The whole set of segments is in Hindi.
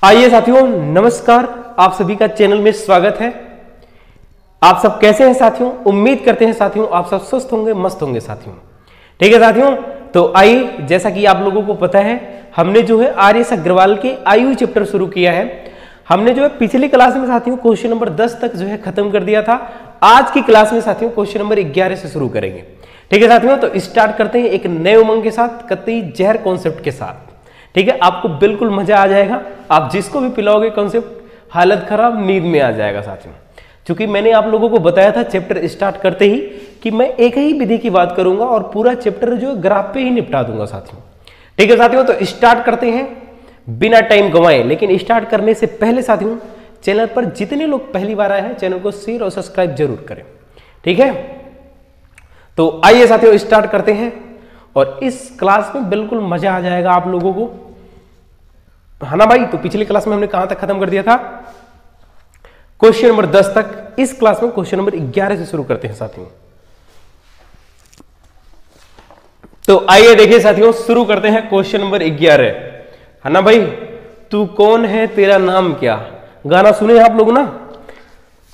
आइए साथियों, नमस्कार। आप सभी का चैनल में स्वागत है। आप सब कैसे हैं साथियों? उम्मीद करते हैं साथियों आप सब स्वस्थ होंगे, मस्त होंगे साथियों। ठीक है साथियों, तो आइए, जैसा कि आप लोगों को पता है, हमने जो है आर.एस. अग्रवाल के आयु चैप्टर शुरू किया है। हमने जो है पिछली क्लास में साथियों क्वेश्चन नंबर 10 तक जो है खत्म कर दिया था। आज की क्लास में साथियों क्वेश्चन नंबर 11 से शुरू करेंगे। ठीक है साथियों, तो स्टार्ट करते हैं एक नए उमंग के साथ, कतई जहर कॉन्सेप्ट के साथ। ठीक है, आपको बिल्कुल मजा आ जाएगा। आप जिसको भी पिलाओगे कॉन्सेप्ट हालत खराब, नींद में आ जाएगा साथियों। क्योंकि मैंने आप लोगों को बताया था चैप्टर स्टार्ट करते ही कि मैं एक ही विधि की बात करूंगा और पूरा चैप्टर जो है ग्राफ पे ही निपटा दूंगा साथियों। ठीक है साथियों, तो स्टार्ट करते हैं बिना टाइम गंवाए। लेकिन स्टार्ट करने से पहले साथियों, चैनल पर जितने लोग पहली बार आए हैं चैनल को शेयर और सब्सक्राइब जरूर करें। ठीक है, तो आइए साथियों स्टार्ट करते हैं। और इस क्लास में बिल्कुल मजा आ जाएगा आप लोगों को, है ना भाई? तो पिछली क्लास में हमने कहां तक खत्म कर दिया था? क्वेश्चन नंबर 10 तक। इस क्लास में क्वेश्चन नंबर 11 से शुरू करते हैं साथियों। तो आइए देखिए साथियों, शुरू करते हैं क्वेश्चन नंबर 11, है ना भाई? तू कौन है, तेरा नाम क्या? गाना सुने आप लोग ना?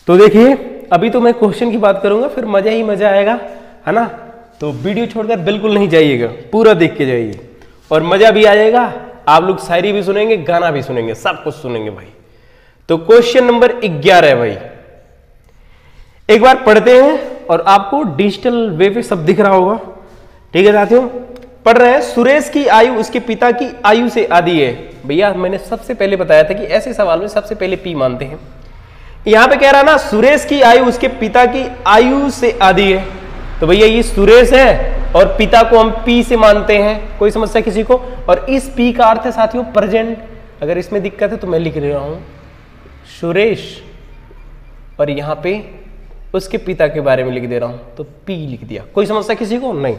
तो देखिए, अभी तो मैं क्वेश्चन की बात करूंगा, फिर मजा ही मजा आएगा, है ना? तो वीडियो छोड़कर बिल्कुल नहीं जाइएगा, पूरा देख के जाइए और मजा भी आ जाएगा। आप लोग शायरी भी सुनेंगे, गाना भी सुनेंगे, सब कुछ सुनेंगे भाई। तो क्वेश्चन नंबर 11 है भाई, एक बार पढ़ते हैं और आपको डिजिटल वे पे सब दिख रहा होगा। ठीक है साथियों, पढ़ रहे हैं। सुरेश की आयु उसके पिता की आयु से आधी है। भैया मैंने सबसे पहले बताया था कि ऐसे सवाल में सबसे पहले पी मानते हैं। यहां पे कह रहा ना, सुरेश की आयु उसके पिता की आयु से आधी है। तो भैया ये सुरेश है और पिता को हम पी से मानते हैं। कोई समस्या किसी को? और इस पी का अर्थ है साथियों प्रेजेंट। अगर इसमें दिक्कत है तो मैं लिख रहा हूं सुरेश, और यहां पे उसके पिता के बारे में लिख दे रहा हूं, तो पी लिख दिया। कोई समस्या किसी को? नहीं।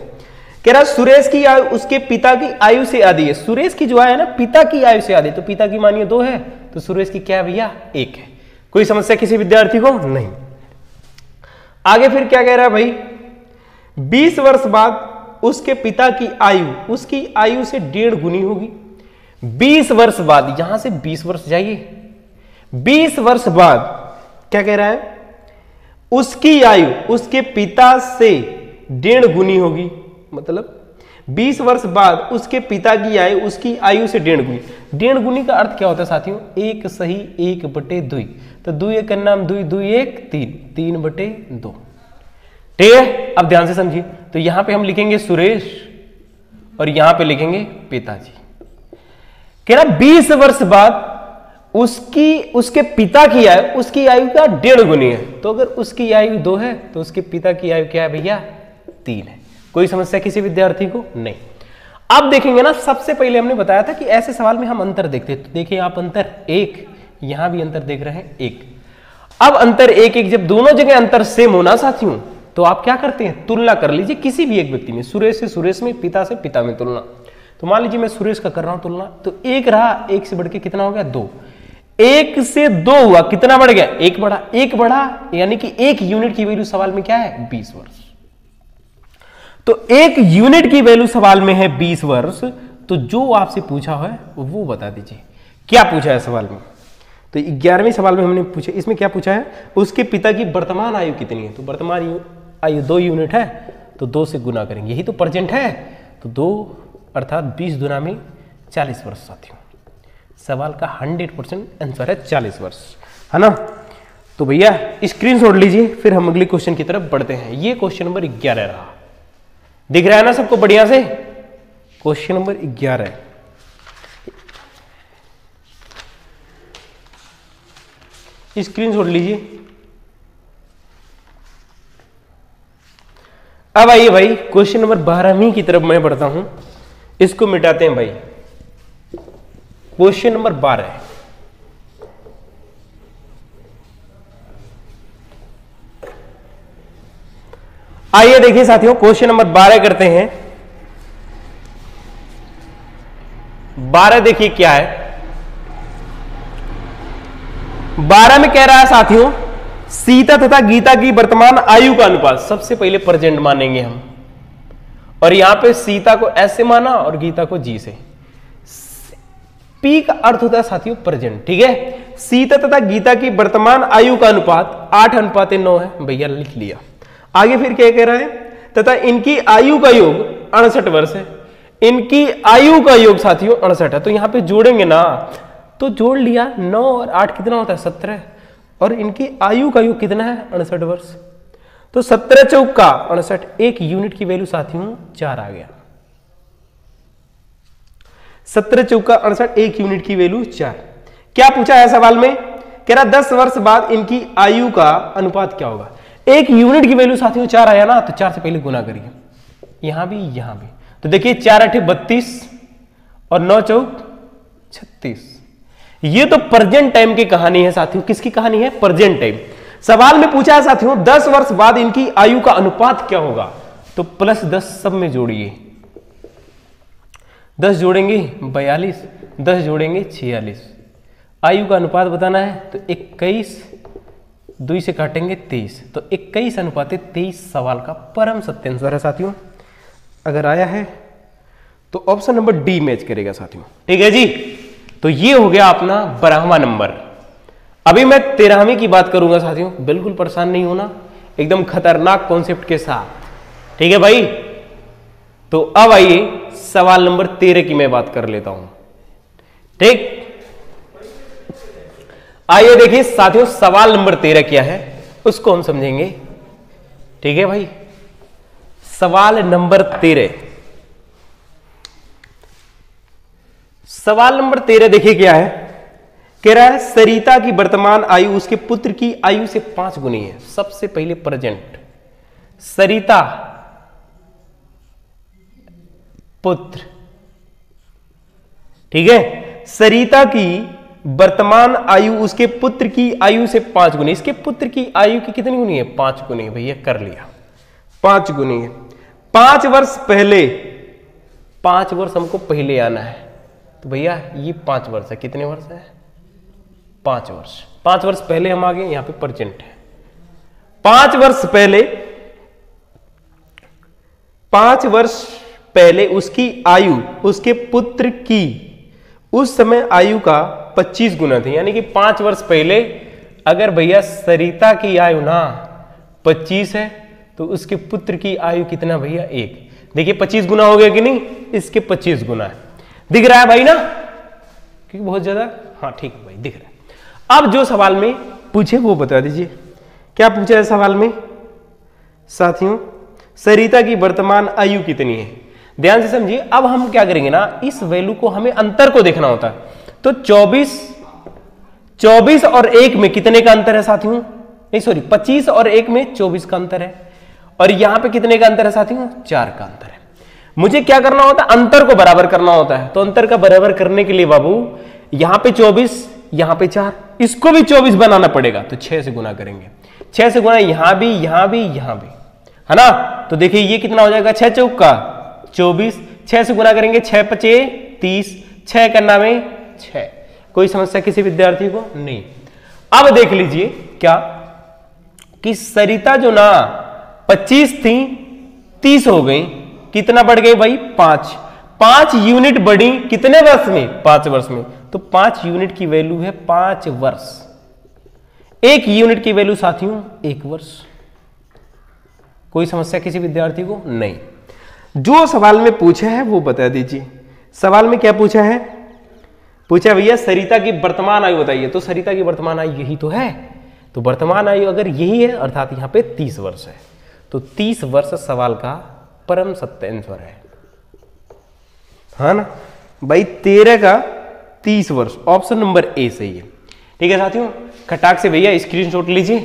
कह रहा सुरेश की आयु उसके पिता की आयु से आधी है। सुरेश की जो है ना, पिता की आयु से आधी, तो पिता की मानिए 2 है, तो सुरेश की क्या है भैया? 1 है। कोई समस्या किसी विद्यार्थी को? नहीं। आगे फिर क्या कह रहा है भाई? 20 वर्ष बाद उसके पिता की आयु उसकी आयु से 1.5 गुनी होगी। 20 वर्ष बाद, यहां से 20 वर्ष जाइए, 20 वर्ष बाद क्या कह रहा है? उसकी आयु उसके पिता से 1.5 गुनी होगी। मतलब 20 वर्ष बाद उसके पिता की आयु उसकी आयु से 1.5 गुनी। 1.5 गुनी का अर्थ क्या होता है साथियों? 1 सही 1/2। तो 2 1 का नाम 2, 2 1 3, 3/2। ठीक है, अब ध्यान से समझिए। तो यहां पे हम लिखेंगे सुरेश और यहां पे लिखेंगे पिताजी। कह रहा 20 वर्ष बाद उसके पिता की आयु उसकी आयु का 1.5 गुनी है। तो अगर उसकी आयु 2 है तो उसके पिता की आयु क्या है भैया? 3 है। कोई समस्या किसी विद्यार्थी को? नहीं। अब देखेंगे ना, सबसे पहले हमने बताया था कि ऐसे सवाल में हम अंतर देखते हैं। तो देखिए आप अंतर 1, यहां भी अंतर देख रहे हैं 1। अब अंतर 1 1, जब दोनों जगह अंतर सेम होना साथियों, तो आप क्या करते हैं? तुलना कर लीजिए किसी भी एक व्यक्ति में। सुरेश से सुरेश में, पिता से पिता में तुलना। तो मान लीजिए मैं सुरेश का कर रहा हूं तुलना, तो 1 रहा, 1 से बढ़ के कितना हो गया? 2। 1 से 2 हुआ, कितना बढ़ गया? 1 बढ़ा। 1 बढ़ा यानी कि 1 यूनिट की वैल्यू सवाल में क्या है? 20 वर्ष। तो 1 यूनिट की वैल्यू सवाल में है 20 वर्ष। तो जो आपसे पूछा है वो बता दीजिए, क्या पूछा है सवाल में? तो 11वें सवाल में हमने पूछा, इसमें क्या पूछा है? उसके पिता की वर्तमान आयु कितनी है? तो वर्तमान आयु 2 यूनिट है, तो 2 से गुना करेंगे, यही तो प्रेजेंट है। तो 2 अर्थात 20 गुना में 40 वर्ष साथियों। सवाल का 100% आंसर है 40 वर्ष, है ना? तो भैया स्क्रीनशॉट लीजिए, फिर हम अगले क्वेश्चन की तरफ बढ़ते हैं। ये क्वेश्चन नंबर 11 रहा। दिख रहा है ना सबको बढ़िया से? क्वेश्चन नंबर 11 स्क्रीनशॉट लीजिए। अब आइए भाई क्वेश्चन नंबर 12वीं की तरफ मैं बढ़ता हूं। इसको मिटाते हैं भाई। क्वेश्चन नंबर 12, आइए देखिए साथियों, क्वेश्चन नंबर 12 करते हैं। 12 देखिए क्या है? 12 में कह रहा है साथियों, सीता तथा गीता की वर्तमान आयु का अनुपात। सबसे पहले प्रेजेंट मानेंगे हम, और यहां पे सीता को एस से माना और गीता को जी से। पी का अर्थ होता है साथियों प्रेजेंट, ठीक है। सीता तथा गीता की वर्तमान आयु का अनुपात 8:9 है, भैया लिख लिया। आगे फिर क्या कह रहा है, तथा इनकी आयु का योग 68 वर्ष है। इनकी आयु का योग साथियों 68 है, तो यहां पे जोड़ेंगे ना, तो जोड़ लिया, 9 और 8 कितना होता है 17, और इनकी आयु का योग कितना है 68 वर्ष। तो 17 चौका 68, एक यूनिट की वैल्यू साथियों 4 आ गया। 17 चौका 68, एक यूनिट की वैल्यू 4। क्या पूछा है सवाल में, कह रहा 10 वर्ष बाद इनकी आयु का अनुपात क्या होगा। एक यूनिट की वैल्यू साथियों 4 आया ना, तो 4 से पहले गुना करिए, यहां भी। तो देखिए 4 8 32 और 9 चौक 36। ये तो प्रेजेंट टाइम की कहानी है साथियों। किसकी कहानी है, प्रेजेंट टाइम। सवाल में पूछा है साथियों 10 वर्ष बाद इनकी आयु का अनुपात क्या होगा, तो +10 सब में जोड़िए। 10 जोड़ेंगे 42, 10 जोड़ेंगे 46। आयु का अनुपात बताना है, तो 21, 2 से काटेंगे 23, तो 21:23 सवाल का परम सत्य आंसर है साथियों। अगर आया है तो ऑप्शन नंबर डी मैच करेगा साथियों, ठीक है जी। तो ये हो गया अपना 12वां नंबर। अभी मैं 13वीं की बात करूंगा साथियों, बिल्कुल परेशान नहीं होना, एकदम खतरनाक कॉन्सेप्ट के साथ, ठीक है भाई। तो अब आइए सवाल नंबर 13 की मैं बात कर लेता हूं, ठीक। आइए देखिए साथियों सवाल नंबर 13 क्या है उसको हम समझेंगे, ठीक है भाई। सवाल नंबर 13, सवाल नंबर 13 देखिए क्या है, कह रहा है सरिता की वर्तमान आयु उसके पुत्र की आयु से 5 गुनी है। सबसे पहले प्रेजेंट, सरिता पुत्र, ठीक है। सरिता की वर्तमान आयु उसके पुत्र की आयु से 5 गुनी। इसके पुत्र की आयु की कितनी गुनी है, 5 गुनी। भैया कर लिया, 5 गुनी है। 5 वर्ष पहले, 5 वर्ष हमको पहले आना है, तो भैया ये 5 वर्ष है। कितने वर्ष है, 5 वर्ष। 5 वर्ष पहले हम आ गए, यहां पे प्रेजेंट है। 5 वर्ष पहले, 5 वर्ष पहले उसकी आयु उसके पुत्र की उस समय आयु का 25 गुना थी। यानी कि 5 वर्ष पहले अगर भैया सरिता की आयु ना 25 है, तो उसके पुत्र की आयु कितना भैया 1। देखिए 25 गुना हो गया कि नहीं, इसके 25 गुना है। दिख रहा है भाई ना, क्योंकि बहुत ज्यादा, हाँ ठीक है भाई दिख रहा है। अब जो सवाल में पूछे वो बता दीजिए, क्या पूछा है सवाल में साथियों, सरिता की वर्तमान आयु कितनी है। ध्यान से समझिए। अब हम क्या करेंगे ना, इस वैल्यू को हमें अंतर को देखना होता है। तो 24 और 1 में कितने का अंतर है साथियों, नहीं सॉरी 25 और 1 में 24 का अंतर है, और यहां पे कितने का अंतर है साथियों, 4 का अंतर है। मुझे क्या करना होता है, अंतर को बराबर करना होता है। तो अंतर का बराबर करने के लिए बाबू यहां पे 24, यहां पे 4, इसको भी 24 बनाना पड़ेगा। तो 6 से गुना करेंगे, 6 से गुना यहां भी, यहां भी, यहां भी, है ना। तो देखिए ये कितना हो जाएगा, 6 चौका 24, 6 से गुना करेंगे 6 पचे 30, 6 करना में 6। कोई समस्या किसी विद्यार्थी को नहीं। अब देख लीजिए क्या कि सरिता जो ना 25 थी 30 हो गई, कितना बढ़ गई भाई 5 यूनिट बढ़ी। कितने वर्ष में, 5 वर्ष में। तो 5 यूनिट की वैल्यू है 5 वर्ष। 1 यूनिट की वैल्यू साथियों 1 वर्ष। कोई समस्या किसी विद्यार्थी को नहीं। जो सवाल में पूछा है वो बता दीजिए। सवाल में क्या पूछा है, पूछा भैया सरिता की वर्तमान आयु बताइए। तो सरिता की वर्तमान आयु यही तो है। तो वर्तमान आयु अगर यही है, अर्थात यहां पे 30 वर्ष है। तो 30 वर्ष सवाल का परम सत्य आंसर है, हाँ ना भाई। 13 का 30 वर्ष, ऑप्शन नंबर ए सही है। ठीक है साथियों, खटाक से भैया स्क्रीनशॉट लीजिए।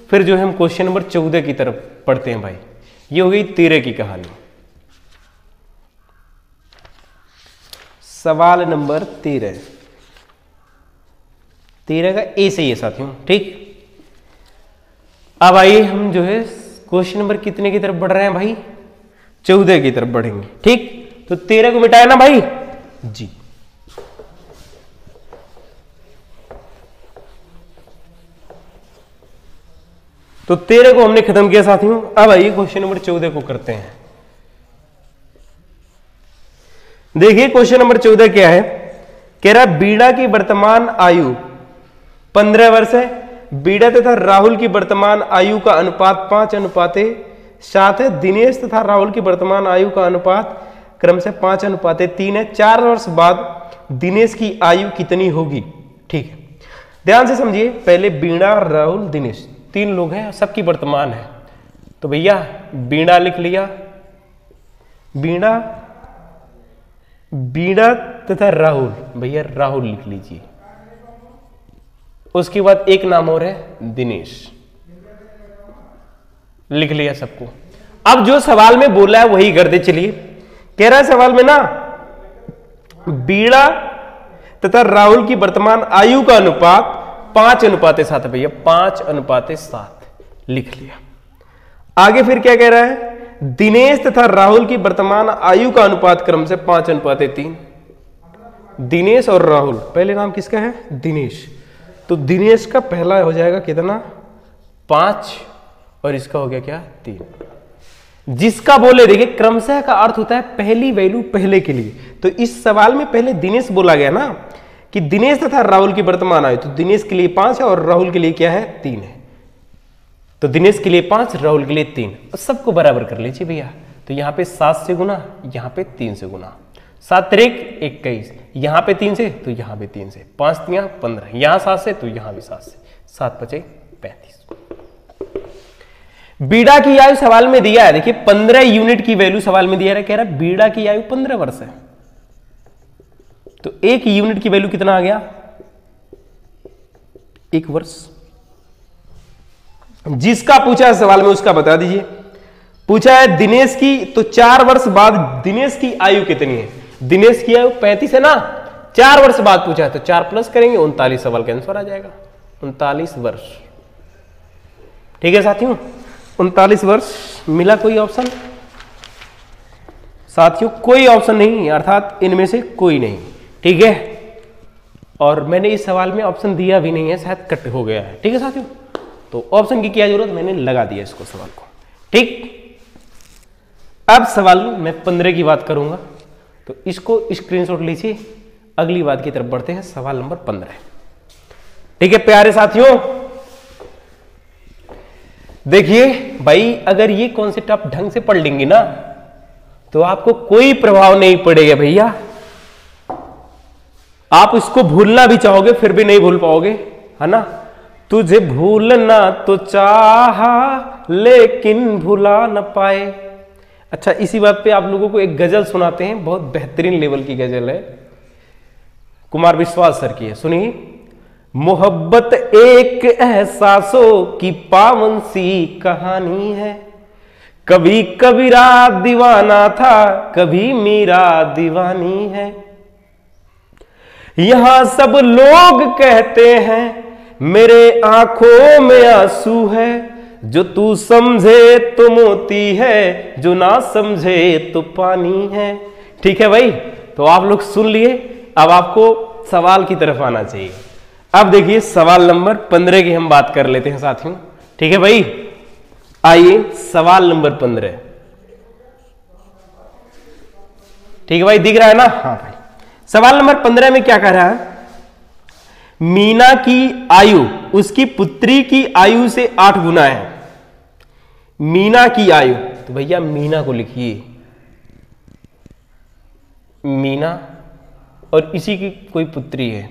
फिर जो है हम क्वेश्चन नंबर 14 की तरफ पढ़ते हैं भाई। ये हो गई 13 की कहानी। सवाल नंबर 13 का ए सही है साथियों। ठीक, अब आइए हम जो है क्वेश्चन नंबर कितने की तरफ बढ़ रहे हैं भाई, 14 की तरफ बढ़ेंगे। ठीक, तो 13 को मिटाया ना भाई जी। तो 13 को हमने खत्म किया साथियों। अब आइए क्वेश्चन नंबर 14 को करते हैं। देखिए क्वेश्चन नंबर 14 क्या है, कह रहा बीड़ा की वर्तमान आयु 15 वर्ष है। बीड़ा तथा राहुल की वर्तमान आयु का अनुपात 5:7 है। दिनेश तथा राहुल की वर्तमान आयु का अनुपात क्रम से 5:3 है। 4 वर्ष बाद दिनेश की आयु कितनी होगी? ठीक है, ध्यान से समझिए। पहले बीड़ा, राहुल, दिनेश, 3 लोग हैं, सबकी वर्तमान है। तो भैया बीड़ा लिख लिया, बीड़ा तथा राहुल, भैया राहुल लिख लीजिए। उसके बाद एक नाम और है दिनेश, लिख लिया सबको। अब जो सवाल में बोला है वही कर दे। चलिए, कह रहा है सवाल में ना बीड़ा तथा राहुल की वर्तमान आयु का अनुपात 5:7 है। भैया 5:7 लिख लिया। आगे फिर क्या कह रहा है? दिनेश तथा राहुल की वर्तमान आयु का अनुपात क्रम से 5:3। दिनेश और राहुल, पहले नाम किसका है? दिनेश। तो दिनेश का पहला हो जाएगा कितना? 5 और इसका हो गया क्या? 3। जिसका बोले, देखिए क्रमशः का अर्थ होता है पहली वैल्यू पहले के लिए। तो इस सवाल में पहले दिनेश बोला गया ना कि दिनेश तथा राहुल की वर्तमान आयु, तो दिनेश के लिए 5 है और राहुल के लिए क्या है? 3 है। तो दिनेश के लिए 5, राहुल के लिए 3। सबको बराबर कर लीजिए भैया। तो यहां पे 7 से गुना, यहां पे 3 से गुना। 7 त्रिक 21, यहां पे 3 से तो यहां पे 3 से। 5 3 15, यहां 7 से तो यहां भी 7 से। 7 5 35। बीड़ा की आयु सवाल में दिया है, देखिए 15 यूनिट की वैल्यू सवाल में दिया है। कह रहा है बीड़ा की आयु 15 वर्ष है। तो 1 यूनिट की वैल्यू कितना आ गया? 1 वर्ष। जिसका पूछा है सवाल में उसका बता दीजिए। पूछा है दिनेश की, तो 4 वर्ष बाद दिनेश की आयु कितनी है? दिनेश की आयु 35 है ना। 4 वर्ष बाद पूछा है तो 4 प्लस करेंगे 39। सवाल का आंसर आ जाएगा 39 वर्ष। ठीक है साथियों, 39 वर्ष। मिला कोई ऑप्शन? साथियों कोई ऑप्शन नहीं, अर्थात इनमें से कोई नहीं। ठीक है, और मैंने इस सवाल में ऑप्शन दिया भी नहीं है, शायद कट हो गया है। ठीक है साथियों, तो ऑप्शन की क्या जरूरत, मैंने लगा दिया इसको सवाल को। ठीक, अब सवाल मैं 15 की बात करूंगा, तो इसको स्क्रीनशॉट लीजिए। अगली बात की तरफ बढ़ते हैं, सवाल नंबर 15। ठीक है प्यारे साथियों, देखिए भाई, अगर ये कॉन्सेप्ट आप ढंग से पढ़ लेंगे ना तो आपको कोई प्रभाव नहीं पड़ेगा भैया। आप इसको भूलना भी चाहोगे फिर भी नहीं भूल पाओगे, है ना। तुझे भूलना तो चाहा लेकिन भुला न पाए। अच्छा, इसी बात पे आप लोगों को एक गजल सुनाते हैं, बहुत बेहतरीन लेवल की गजल है, कुमार विश्वास सर की है, सुनिए। मोहब्बत एक एहसासों की पावन सी कहानी है, कभी कबीरा दीवाना था, कभी मीरा दीवानी है। यहां सब लोग कहते हैं मेरे आंखों में आंसू है, जो तू समझे तो मोती है, जो ना समझे तो पानी है। ठीक है भाई, तो आप लोग सुन लिए, अब आपको सवाल की तरफ आना चाहिए। अब देखिए सवाल नंबर 15 की हम बात कर लेते हैं साथियों। ठीक है भाई, आइए सवाल नंबर 15। ठीक है भाई, दिख रहा है ना? हाँ भाई, सवाल नंबर 15 में क्या कह रहा है? मीना की आयु उसकी पुत्री की आयु से 8 गुना है। मीना की आयु, तो भैया मीना को लिखिए, मीना, और इसी की कोई पुत्री है।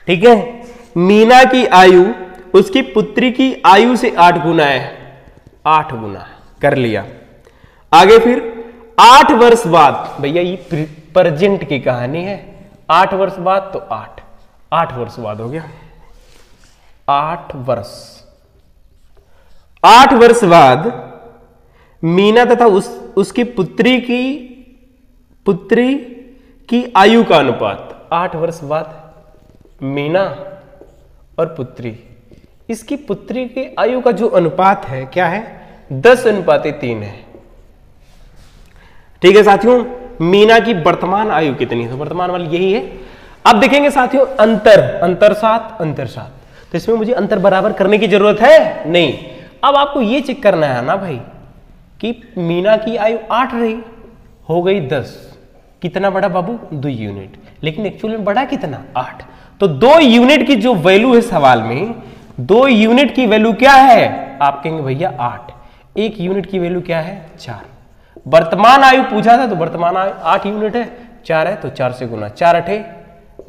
ठीक है, मीना की आयु उसकी पुत्री की आयु से 8 गुना है। 8 गुना कर लिया। आगे फिर 8 वर्ष बाद, भैया ये प्रेजेंट की कहानी है। 8 वर्ष बाद तो 8 वर्ष बाद हो गया। 8 वर्ष, 8 वर्ष बाद मीना तथा उसकी पुत्री की आयु का अनुपात। 8 वर्ष बाद मीना और पुत्री, इसकी पुत्री की आयु का जो अनुपात है क्या है? 10:3 है। ठीक है साथियों, मीना की वर्तमान आयु कितनी है? तो वर्तमान वाली यही है। अब देखेंगे साथियों अंतर 7, तो इसमें मुझे अंतर बराबर करने की जरूरत है नहीं। अब आपको ये चेक करना है ना भाई कि मीना की आयु 8 रही, हो गई 10, कितना बढ़ा बाबू? 2 यूनिट, लेकिन एक्चुअली में बढ़ा कितना? 8। तो 2 यूनिट की जो वैल्यू है सवाल में, 2 यूनिट की वैल्यू क्या है? आप कहेंगे भैया 8। 1 यूनिट की वैल्यू क्या है? 4। वर्तमान आयु पूछा था तो वर्तमान आयु 8 यूनिट है, 4 है तो 4 से गुना, 4 8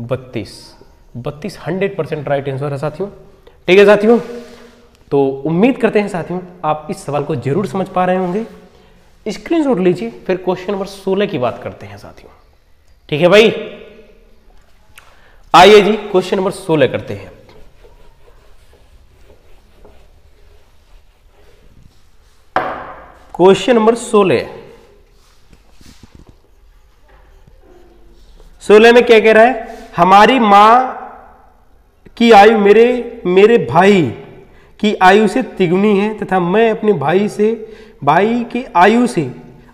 32। 32 100% राइट आंसर है साथियों। ठीक है साथियों, तो उम्मीद करते हैं साथियों आप इस सवाल को जरूर समझ पा रहे होंगे। स्क्रीनशॉट लीजिए, फिर क्वेश्चन नंबर 16 की बात करते हैं साथियों। ठीक है भाई, आइए जी क्वेश्चन नंबर 16 करते हैं। क्वेश्चन नंबर 16 में क्या कह रहा है? हमारी मां की आयु मेरे भाई की आयु से तिगुनी है तथा मैं अपने भाई के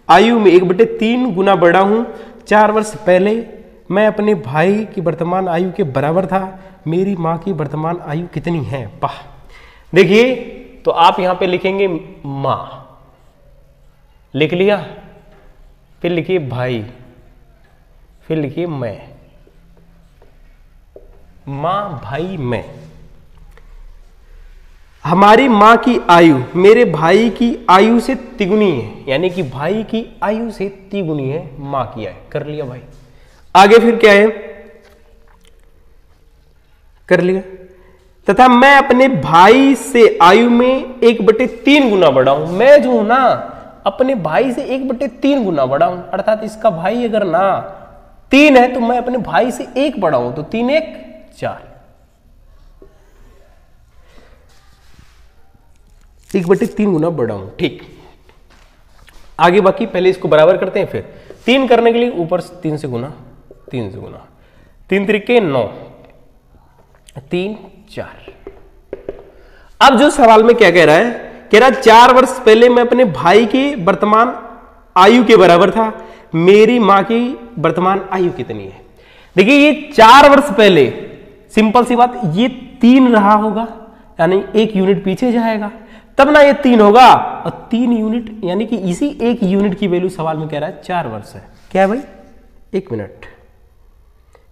आयु में 1/3 गुना बड़ा हूं। 4 वर्ष पहले मैं अपने भाई की वर्तमान आयु के बराबर था। मेरी मां की वर्तमान आयु कितनी है? वाह, देखिए तो आप यहां पे लिखेंगे मां, लिख लिया, फिर लिखिए भाई, फिर लिखिए मैं, मां भाई मैं। हमारी मां की आयु मेरे भाई की आयु से तिगुनी है, यानी कि भाई की आयु से तिगुनी है मां की आयु। कर लिया भाई। आगे फिर क्या है? कर लिया। तथा मैं अपने भाई से आयु में 1/3 गुना बड़ा हूं। मैं जो हूं ना अपने भाई से 1/3 गुना बड़ा हूं, अर्थात इसका भाई अगर ना 3 है तो मैं अपने भाई से 1 बड़ा हूं, तो 3 1 4, 1/3 गुना बड़ा हूं। ठीक, आगे बाकी पहले इसको बराबर करते हैं, फिर 3 करने के लिए ऊपर 3 से गुना, 3 से गुना, 3 त्रिके 9, 3 4। अब जो सवाल में क्या कह रहा है? कह रहा 4 वर्ष पहले मैं अपने भाई के वर्तमान आयु के बराबर था। मेरी मां की वर्तमान आयु कितनी है? देखिए ये 4 वर्ष पहले, सिंपल सी बात, ये 3 रहा होगा, यानी 1 यूनिट पीछे जाएगा, तब ना ये 3 होगा, और 3 यूनिट यानी कि इसी 1 यूनिट की वैल्यू सवाल में कह रहा है 4 वर्ष है। क्या है भाई? 1 मिनट,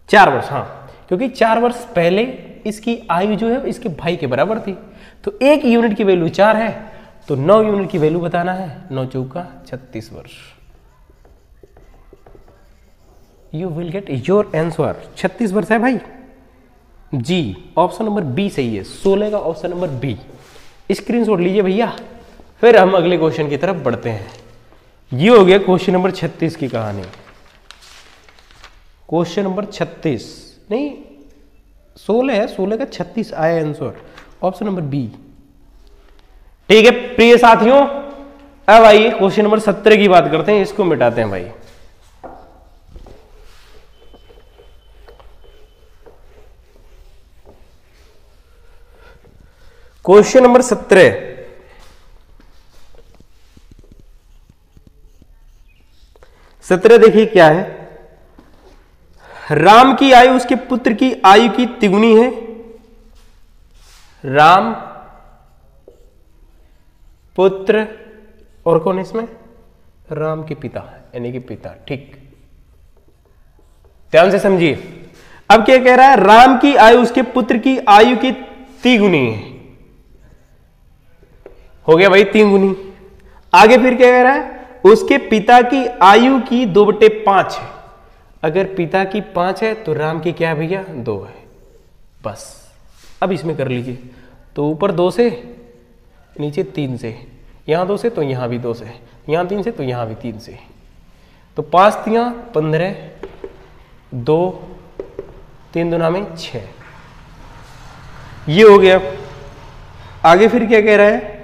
4 वर्ष, हाँ, क्योंकि 4 वर्ष पहले इसकी आयु जो है इसके भाई के बराबर थी, तो 1 यूनिट की वैल्यू 4 है, तो 9 यूनिट की वैल्यू बताना है। 9 चौका 36 वर्ष। You will get your answer. 36 वर्ष है भाई जी, ऑप्शन नंबर बी सही है। 16 का ऑप्शन नंबर बी। स्क्रीनशॉट लीजिए भैया, फिर हम अगले क्वेश्चन की तरफ बढ़ते हैं। ये हो गया क्वेश्चन नंबर 36 की कहानी। क्वेश्चन नंबर 36 नहीं 16 है, 16 का 36 आया आंसर, ऑप्शन नंबर बी। ठीक है प्रिय साथियों, अब आइए क्वेश्चन नंबर 17 की बात करते हैं। इसको मिटाते हैं भाई। क्वेश्चन नंबर 17, देखिए क्या है? राम की आयु उसके पुत्र की आयु की तिगुनी है। राम पुत्र, और कौन है इसमें? राम के पिता, यानी कि पिता। ठीक, ध्यान से समझिए। अब क्या कह रहा है? राम की आयु उसके पुत्र की आयु की तिगुनी है। हो गया भाई 3 गुनी। आगे फिर क्या कह रहा है? उसके पिता की आयु की 2/5 है। अगर पिता की 5 है तो राम की क्या है भैया? 2 है। बस अब इसमें कर लीजिए, तो ऊपर 2 से, नीचे 3 से, यहां 2 से तो यहां भी 2 से, यहां 3 से तो यहां भी 3 से, तो 5 3 15, 2 3 दूना में 6। ये हो गया। आगे फिर क्या कह रहा है?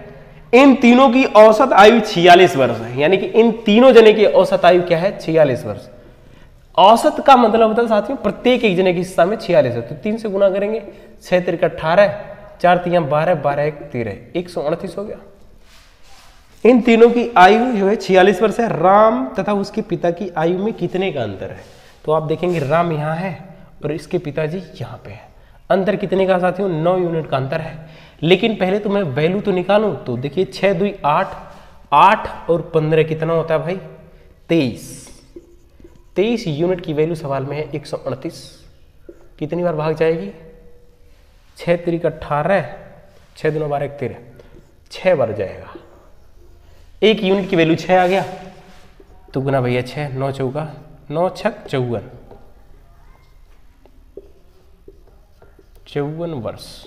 इन तीनों की औसत आयु 46 वर्ष है, यानी कि इन तीनों जने की औसत आयु क्या है? 46 वर्ष। औसत का मतलब होता है साथियों प्रत्येक एक जने की हिस्सा में 46 है, तो 3 से गुना करेंगे, 6 3 18, 4 3 12, 12 1 13, 138 हो गया। इन तीनों की आयु जो है 46 वर्ष है। राम तथा उसके पिता की आयु में कितने का अंतर है? तो आप देखेंगे राम यहां है और इसके पिताजी यहां पे है। अंतर कितने का साथियों? 9 यूनिट का अंतर है। लेकिन पहले तो मैं वैल्यू तो निकालूं, तो देखिए 6 2 8, 8 और 15 कितना होता है भाई? 23। 23 यूनिट की वैल्यू सवाल में है 138, कितनी बार भाग जाएगी? 6 3 18, 6 2 12 13, 6 बार जाएगा। 1 यूनिट की वैल्यू 6 आ गया तो गुना भैया 6, 9 चौका 9 छक 54 वर्ष।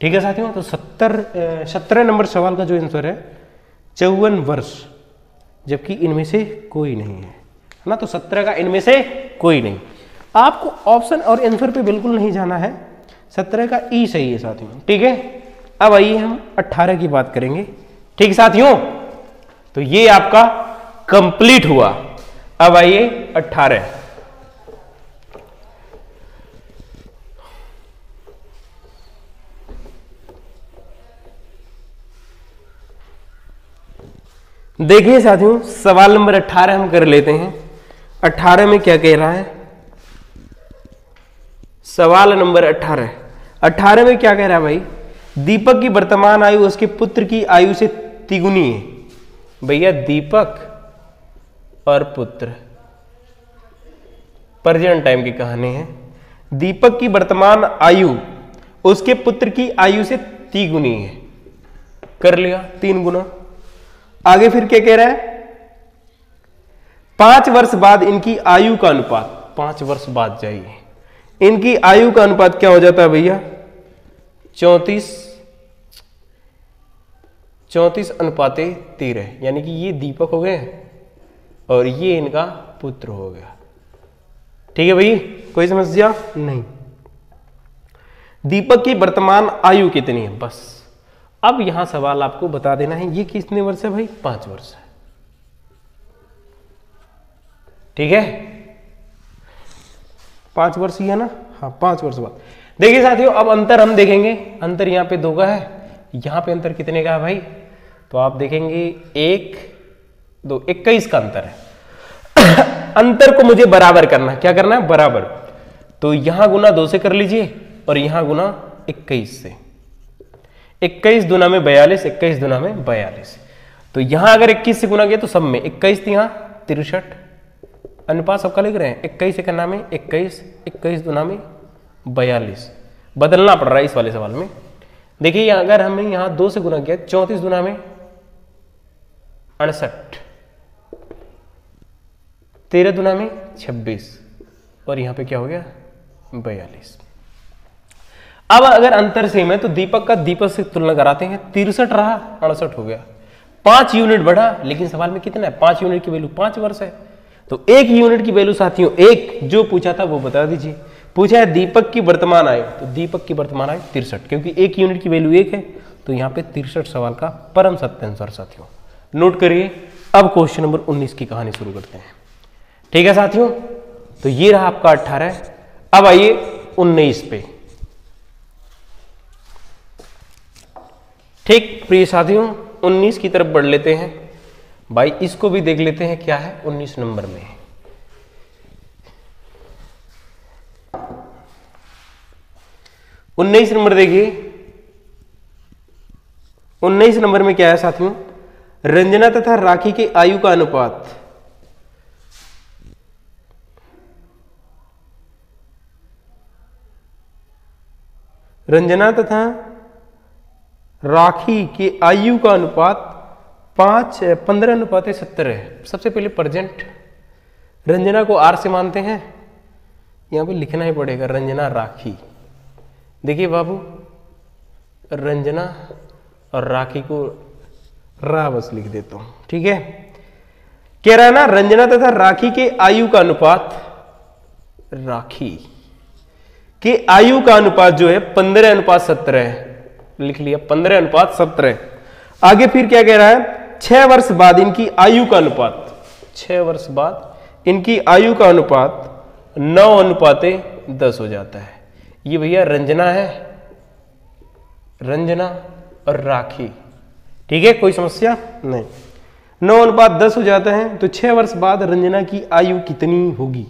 ठीक है साथियों, तो 17 नंबर सवाल का जो आंसर है 54 वर्ष, जबकि इनमें से कोई नहीं है ना, तो 17 का इनमें से कोई नहीं। आपको ऑप्शन और आंसर पे बिल्कुल नहीं जाना है, 17 का ई सही है साथियों। ठीक है, अब आइए हम 18 की बात करेंगे। ठीक साथियों, तो ये आपका कंप्लीट हुआ। अब आइए 18। देखिए साथियों, सवाल नंबर 18 हम कर लेते हैं। 18 में क्या कह रहा है? सवाल नंबर 18 में क्या कह रहा है भाई? दीपक की वर्तमान आयु उसके पुत्र की आयु से तिगुनी है। भैया दीपक और पुत्र प्रेजेंट टाइम की कहानी है। दीपक की वर्तमान आयु उसके पुत्र की आयु से तिगुनी है। कर लिया 3 गुना। आगे फिर क्या कह रहा है? 5 वर्ष बाद इनकी आयु का अनुपात, 5 वर्ष बाद जाइए, इनकी आयु का अनुपात क्या हो जाता है भैया? 34 अनुपाते 13, यानी कि ये दीपक हो गए और ये इनका पुत्र हो गया। ठीक है भाई, कोई समस्या नहीं। दीपक की वर्तमान आयु कितनी है, बस। अब यहां सवाल आपको बता देना है ये कितने वर्ष है भाई? 5 वर्ष है। ठीक है, 5 वर्ष ही है ना? हाँ, 5 वर्ष बाद। देखिए साथियों, अब अंतर हम देखेंगे। अंतर यहां पे 2 का है, यहां पे अंतर कितने का है भाई? तो आप देखेंगे 1 2 21 का अंतर है। अंतर को मुझे बराबर करना, क्या करना है? बराबर। तो यहां गुना 2 से कर लीजिए और यहां गुना 21 से। 21 दुना में 42, 21 दुना में 42। तो यहां अगर 21 से गुना किया तो सब में 21, यहां 63। अनुपात सबका लिख रहे हैं, 21 से करना में 21, 21 दुना में 42। बदलना पड़ रहा है इस वाले सवाल में। देखिए अगर हमने यहां 2 से गुना किया, 34 दुना में 68, 13 दुना में 26 और यहां पे क्या हो गया? 42। अब अगर अंतर सेम है तो दीपक का दीपक से तुलना कराते हैं। 63 रहा, 68 हो गया। 5 यूनिट बढ़ा, लेकिन सवाल में कितना है? 5 यूनिट की वैल्यू 5 वर्ष है। तो 1 यूनिट की वैल्यू साथियों, एक जो पूछा था वो बता दीजिए। पूछा है दीपक की वर्तमान आयु, तो दीपक की वर्तमान आयु 63, क्योंकि 1 यूनिट की वैल्यू 1 है, तो यहां पे 63 सवाल का परम सत्य आंसर साथियों। नोट करिए। अब क्वेश्चन नंबर 19 की कहानी शुरू करते हैं। ठीक है साथियों, तो ये रहा आपका 18। अब आइए 19 पे। ठीक प्रिय साथियों, 19 की तरफ बढ़ लेते हैं। भाई इसको भी देख लेते हैं क्या है 19 नंबर में। उन्नीस नंबर देखिए, 19 नंबर में क्या है साथियों? रंजना तथा राखी के आयु का अनुपात। रंजना तथा राखी के आयु का अनुपात 15:70 है। सबसे पहले प्रेजेंट, रंजना को आर से मानते हैं, यहां पे लिखना ही पड़ेगा रंजना राखी। देखिए बाबू, रंजना और राखी को रा बस लिख देता हूं। ठीक है, कह रहा है ना रंजना तथा राखी के आयु का अनुपात, राखी के आयु का अनुपात जो है 15:17 है। लिख लिया 15:17। आगे फिर क्या कह रहा है? 6 वर्ष बाद इनकी आयु का अनुपात, 6 वर्ष बाद इनकी आयु का अनुपात 9:10 हो जाता है। ये भैया रंजना है, रंजना और राखी। ठीक है, कोई समस्या नहीं। 9:10 हो जाता है, तो 6 वर्ष बाद रंजना की आयु कितनी होगी?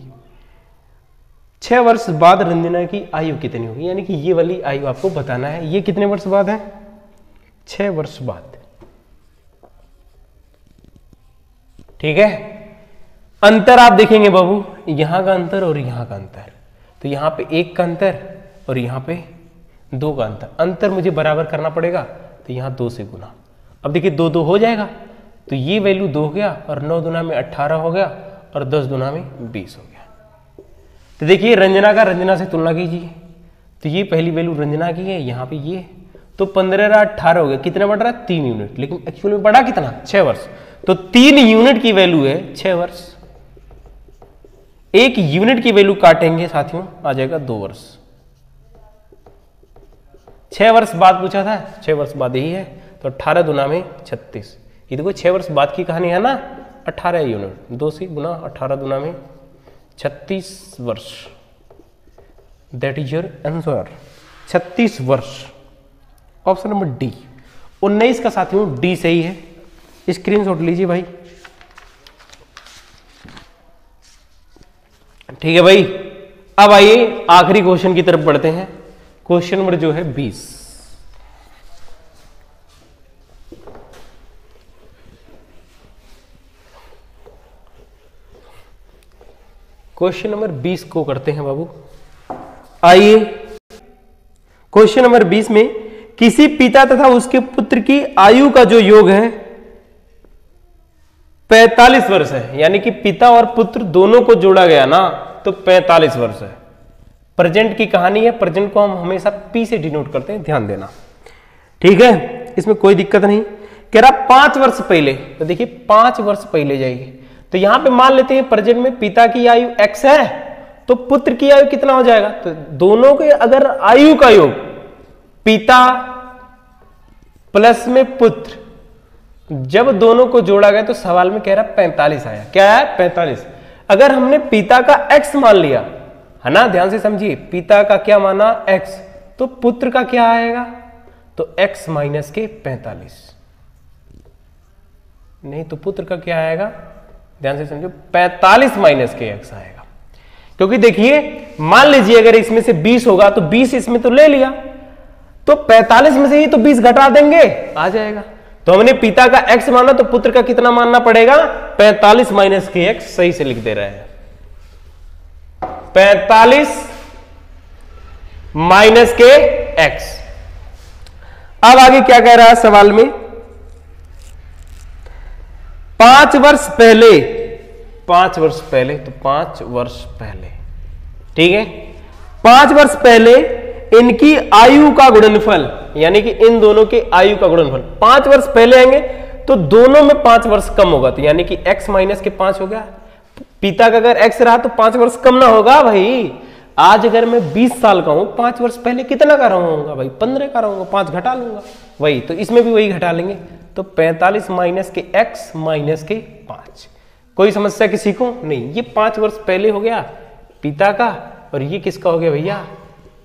6 वर्ष बाद रंजना की आयु कितनी होगी, यानी कि ये वाली आयु आपको बताना है। ये कितने वर्ष बाद है? 6 वर्ष बाद। ठीक है, अंतर आप देखेंगे बाबू, यहां का अंतर और यहां का अंतर, तो यहां पे 1 का अंतर और यहां पे 2 का अंतर, अंतर मुझे बराबर करना पड़ेगा, तो यहां 2 से गुना। अब देखिए 2 2 हो जाएगा, तो ये वैल्यू 2 हो गया और 9 दूना में 18 हो गया और 10 दूना में 20 हो गया। तो देखिए रंजना का रंजना से तुलना कीजिए, तो ये पहली वैल्यू रंजना की है, यहाँ पे ये, तो 15 18 हो गया, कितना बढ़ रहा है 3 यूनिट, लेकिन एक्चुअल में बढ़ा कितना 6 वर्ष, तो 3 यूनिट की वैल्यू है 6 वर्ष। 1 यूनिट की वैल्यू काटेंगे साथियों, आ जाएगा 2 वर्ष। 6 वर्ष बाद पूछा था, 6 वर्ष बाद यही है, तो 18 दूना में 36, ये देखो 6 वर्ष बाद की कहानी है ना, 18 यूनिट, 2 से गुना 18 दूना में 36 वर्ष, दैट इज योर आंसर, 36 वर्ष। ऑप्शन नंबर डी 19 का साथियों डी सही है, स्क्रीनशॉट लीजिए भाई। ठीक है भाई, अब आइए आखिरी क्वेश्चन की तरफ बढ़ते हैं। क्वेश्चन नंबर जो है 20। क्वेश्चन नंबर 20 को करते हैं बाबू। आइए क्वेश्चन नंबर 20 में किसी पिता तथा उसके पुत्र की आयु का जो योग है 45 वर्ष है, यानी कि पिता और पुत्र दोनों को जोड़ा गया ना तो 45 वर्ष है। प्रेजेंट की कहानी है, प्रेजेंट को हम हमेशा पी से डिनोट करते हैं, ध्यान देना, ठीक है, इसमें कोई दिक्कत नहीं। कह रहा 5 वर्ष पहले, तो देखिए 5 वर्ष पहले जाइए, तो यहां पे मान लेते हैं प्रेजेंट में पिता की आयु x है, तो पुत्र की आयु कितना हो जाएगा, तो दोनों के अगर आयु का योग पिता प्लस में पुत्र, जब दोनों को जोड़ा गया तो सवाल में कह रहा 45 आया, क्या है 45। अगर हमने पिता का x मान लिया है ना, ध्यान से समझिए, पिता का क्या माना x, तो पुत्र का क्या आएगा, तो x माइनस के 45, नहीं तो पुत्र का क्या आएगा, ध्यान से समझो 45 माइनस के x आएगा। क्योंकि देखिए मान लीजिए अगर इसमें से 20 होगा तो 20 इसमें तो ले लिया, तो 45 में से ही तो 20 घटा देंगे, आ जाएगा। तो हमने पिता का x माना तो पुत्र का कितना मानना पड़ेगा, 45 माइनस के x, सही से लिख दे रहे हैं 45 माइनस के x। अब आगे क्या कह रहा है सवाल में, 5 वर्ष पहले, 5 वर्ष पहले, तो 5 वर्ष पहले, ठीक है, 5 वर्ष पहले इनकी आयु का गुणनफल, यानी कि इन दोनों के आयु का गुणनफल 5 वर्ष पहले आएंगे तो दोनों में 5 वर्ष कम होगा, तो यानी कि x माइनस के 5 हो गया। पिता का अगर x रहा तो 5 वर्ष कम ना होगा भाई। आज अगर मैं 20 साल का हूं, 5 वर्ष पहले कितना का रहूंगा भाई, 15 का रहूंगा, 5 घटा लूंगा वही, तो इसमें भी वही घटा लेंगे, तो 45 माइनस के x माइनस के 5। कोई समस्या किसी को नहीं, ये 5 वर्ष पहले हो गया पिता का, और ये किसका हो गया भैया,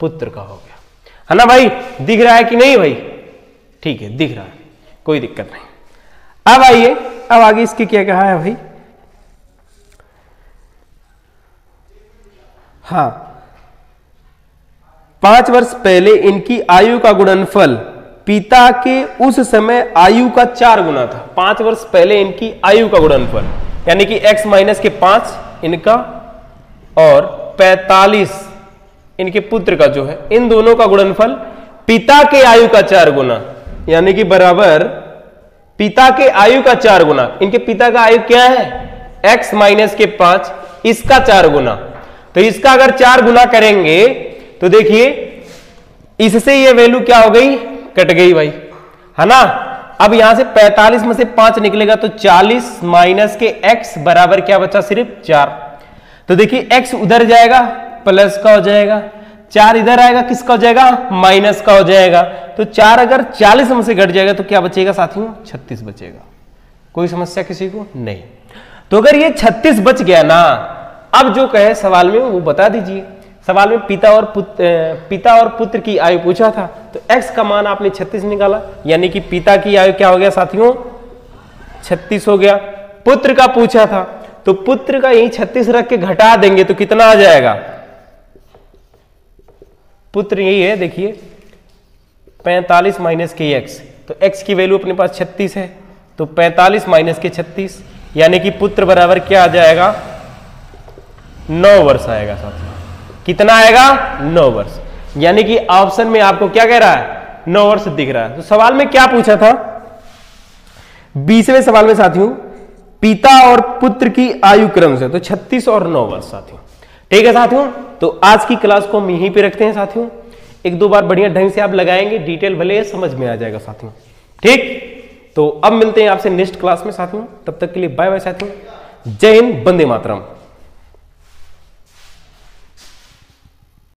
पुत्र का हो गया, है ना भाई। दिख रहा है कि नहीं भाई, ठीक है दिख रहा है, कोई दिक्कत नहीं। अब आइए, अब आगे इसके क्या कहा है भाई, हाँ 5 वर्ष पहले इनकी आयु का गुणनफल पिता के उस समय आयु का 4 गुना था। 5 वर्ष पहले इनकी आयु का गुणनफल यानी कि x माइनस के 5 इनका और 45 इनके पुत्र का जो है, इन दोनों का गुणनफल पिता के आयु का 4 गुना, यानी कि बराबर पिता के आयु का 4 गुना। इनके पिता का आयु क्या है, x माइनस के 5, इसका 4 गुना, तो इसका अगर 4 गुना करेंगे तो देखिए इससे ये वैल्यू क्या हो गई, कट गई भाई, है ना। अब यहां से 45 में से 5 निकलेगा तो 40 माइनस के x बराबर क्या बचा, सिर्फ 4। तो देखिए x उधर जाएगा प्लस का हो जाएगा, 4 इधर आएगा किसका हो जाएगा, माइनस का हो जाएगा। तो 4 अगर 40 में से घट जाएगा तो क्या बचेगा साथियों, 36 बचेगा। कोई समस्या किसी को नहीं। तो अगर ये 36 बच गया ना, अब जो कहे सवाल में वो बता दीजिए। सवाल में पिता और पुत्र की आयु पूछा था, तो x का मान आपने 36 निकाला, यानी कि पिता की आयु क्या हो गया साथियों, 36 हो गया। पुत्र का पूछा था तो पुत्र का यही 36 रख के घटा देंगे तो कितना आ जाएगा, पुत्र यही है देखिए 45 माइनस के x, तो x की वैल्यू अपने पास 36 है, तो 45 माइनस के 36, यानी कि पुत्र बराबर क्या आ जाएगा, 9 वर्ष आएगा साथियों। कितना आएगा, 9 वर्ष। यानी कि ऑप्शन में आपको क्या कह रहा है, 9 वर्ष दिख रहा है। तो सवाल में क्या पूछा था, 20वें सवाल में साथियों, पिता और पुत्र की आयु क्रम से, तो 36 और 9 वर्ष साथियों। ठीक है साथियों, तो आज की क्लास को हम यहीं पे रखते हैं साथियों। एक दो बार बढ़िया ढंग से आप लगाएंगे, डिटेल भले समझ में आ जाएगा साथियों। ठीक, तो अब मिलते हैं आपसे नेक्स्ट क्लास में साथियों। तब तक के लिए बाय बाय साथियों। जय हिंद, वंदे मातरम।